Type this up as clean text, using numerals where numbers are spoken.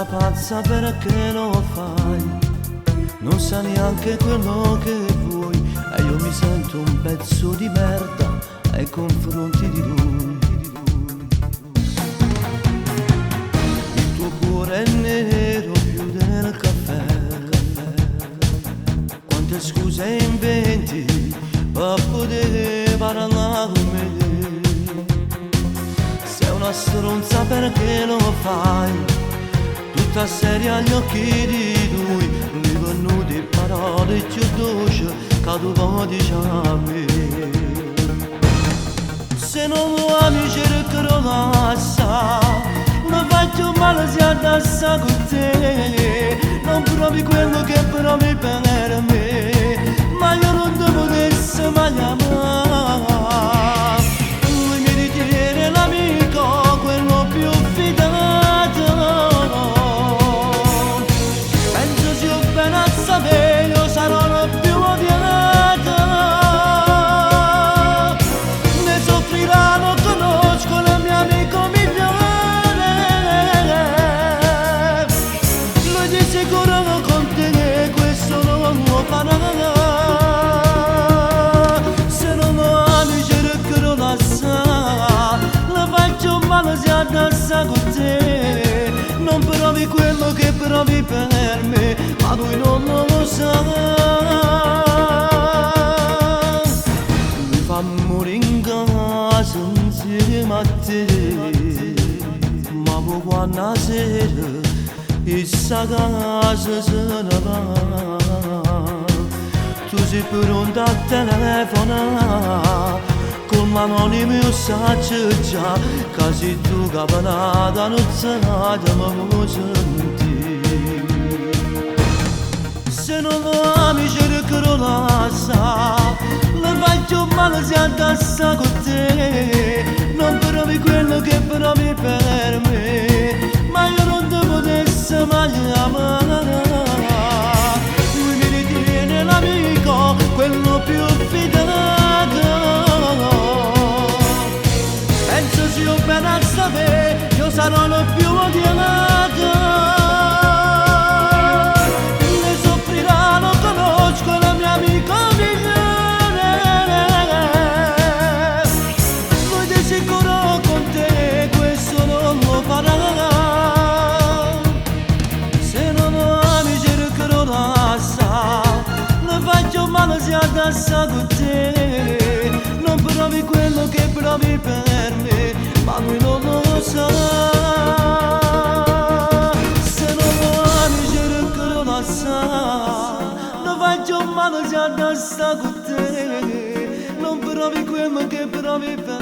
pazza perché lo fai, non sa neanche quello che vuoi, e io mi sento un pezzo di merda ai confronti di lui. Il tuo cuore è nero più del caffè, quante scuse inventi per poter parlare con me. Sei una stronza perché lo fai, tutta seria agli occhi di lui, lui venuti parole più dolci che tu vuoi dire a me. Se non lo ami cercherò l'assa, mi faccio male se addassa con te, non provi quello che provi per me, ma io non ti potessi mai amare. Lui mi ritiene l'amico, quello più fidato, penso se ho ben a sapere io sarò più odiato, ne soffrirà, non conosco il mio amico migliore, lui di sicuro con te questo non lo farà. Se non lo ami cercherò l'assa, la faccio male se addassa con te, non provi quello che provi per me, ma lui non lo sa. Mi fa morire in casa insieme a te, ma poi quando sera questa casa se ne va, tu sei pronta a telefonare con l'anonimo messaggio già, che sei tu che venata non sarà mi vuoi sentire. Se non lo ami cercherò l'assa, la faccio male se addassa con te, non provi quello che provi per me, ma io non ti potessi mai amare. Lui mi ritiene l'amico, quello più fidato, penso se ho ben a sapere io sarò il più odiato, ne soffrirà, non conosco il mio amico migliore, lui di sicuro con te questo non lo farà. Se non lo ami cercherò l'assa, la faccio male se addassa con te, non provi quello che provi per me, ma lui non lo sa. Se non lo ami cercherò l'assa, la faccio male se addassa con te, non provi quello che provi per me.